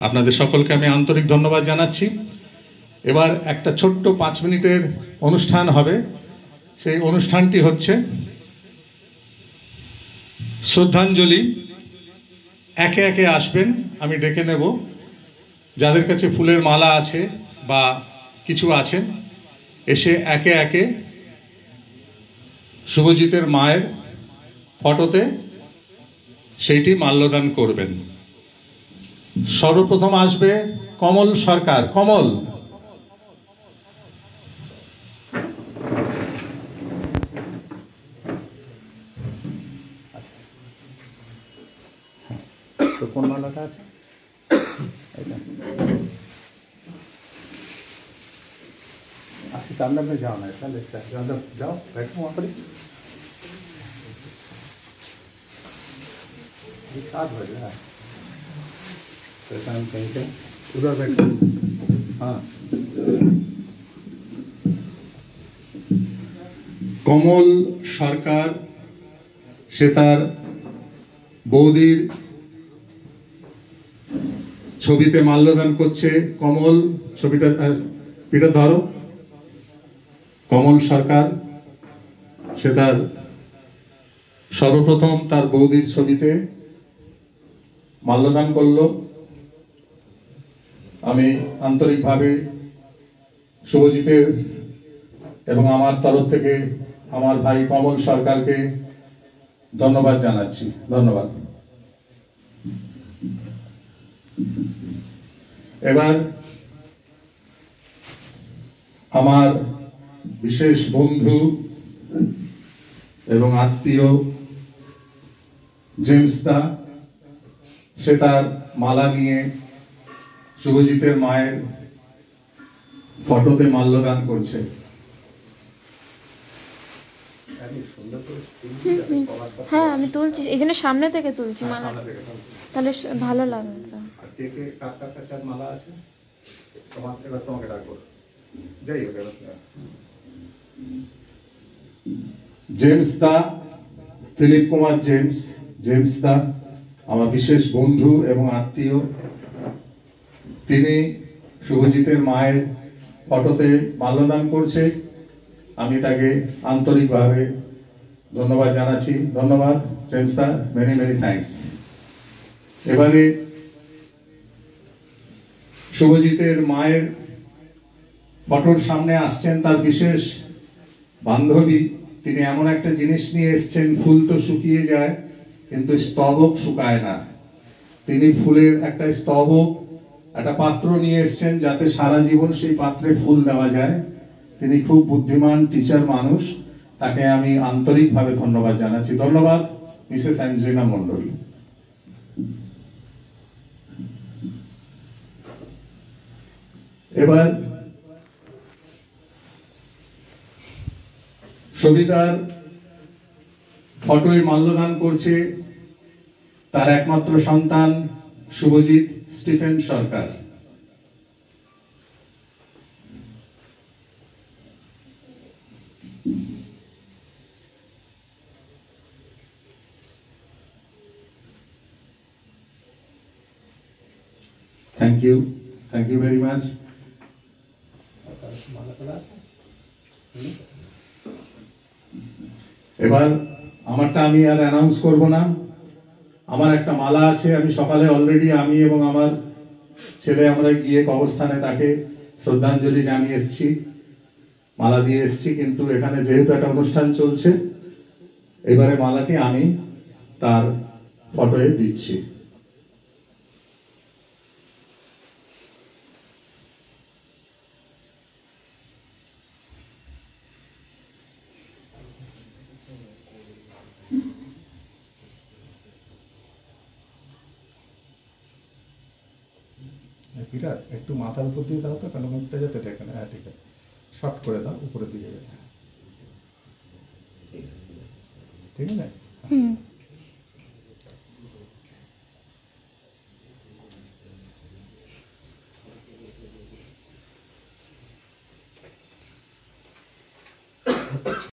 আপনাদের সকলকে আমি আন্তরিক ধন্যবাদ জানাচ্ছি। এবার একটা ছোট্ট 5 মিনিটের অনুষ্ঠান হবে। সেই অনুষ্ঠানটি হচ্ছে শ্রদ্ধাঞ্জলি। একে একে আসবেন, আমি ডেকে নেব। যাদের কাছে ফুলের মালা আছে বা কিছু আছেন, এসে একে একে শুভজিতের মায়ের ফটোতে সেইটি মাল্যদান করবেন। সর্বপ্রথম আসবে কমল সরকার। কমল, তো কোন মালাটা আছে? আচ্ছা, সামনে আপনি যাও না, তাহলে যাও बैठो वहाँ पर ही। 7 बज रहा है, कहीं पे उधर बैठो। हाँ, কমল সরকার সে তার বৌদির ছবিতে মাল্যদান করছে। কমল, ছবিটা পিঠে ধরো। কমল সরকার সে তার সর্বপ্রথম তার বৌদির ছবিতে মাল্যদান করল। আমি আন্তরিকভাবে শুভজিতের এবং আমার তরফ থেকে আমার ভাই কমল সরকারকে ধন্যবাদ জানাচ্ছি। ধন্যবাদ। এবার আমার বিশেষ বন্ধু এবং আত্মীয় জেমস দা, সে তার মালা নিয়ে শুভজিতের মায়ের ফটোতে মাল্যদান করছে। হ্যাঁ, আমি তুলছি, এই জন্য সামনে থেকে তুলছি মালা, তাহলে ভালো লাগবে। মালা আছে তোমাকে ডাকবো। যাই হোক, জেমস দা, ফিলিপ কুমার জেমস, জেমস দা আমার বিশেষ বন্ধু এবং আত্মীয়। তিনি শুভজিতের মায়ের ফটোতে মাল্যদান করছে। আমি তাকে আন্তরিকভাবে ধন্যবাদ জানাচ্ছি। ধন্যবাদ জেমস দা, মেনি মেনি থ্যাঙ্কস। এবারে শুভজিতের মায়ের ফটোর সামনে আসছেন তার বিশেষ বান্ধবী। তিনি এমন একটা জিনিস নিয়ে এসছেন, ফুল তো শুকিয়ে যায় কিন্তু স্তবক শুকায় না। তিনি ফুলের একটা স্তবক, একটা পাত্র নিয়ে এসছেন যাতে সারা জীবন সেই পাত্রে ফুল দেওয়া যায়। তিনি খুব বুদ্ধিমান টিচার মানুষ, তাকে আমি আন্তরিকভাবে ধন্যবাদ জানাচ্ছি। ধন্যবাদ মিসেস অ্যাঞ্জেলিনা মন্ডল। এবার সবিতার ফটোয় মাল্যদান করছে তার একমাত্র সন্তান Subhajit Stephen Sarkar. Thank you very much. এবার আমারটা আমি আর অ্যানাউন্স করব না। আমার একটা মালা আছে, আমি সকালে অলরেডি আমি এবং আমার ছেলে আমরা গিয়ে কবরস্থানে তাকে শ্রদ্ধাঞ্জলি জানিয়ে এসেছি, মালা দিয়ে এসেছি। কিন্তু এখানে যেহেতু একটা অনুষ্ঠান চলছে, এবারে মালাটি আমি তার ফটোয়ে দিচ্ছি। একটু মাথার উপর দিয়ে দাও তো, কারণ মুখটা যাতে দেখে না। হ্যাঁ, ঠিক আছে, শর্ট করে দাও উপরে দিকে। ঠিক আছে।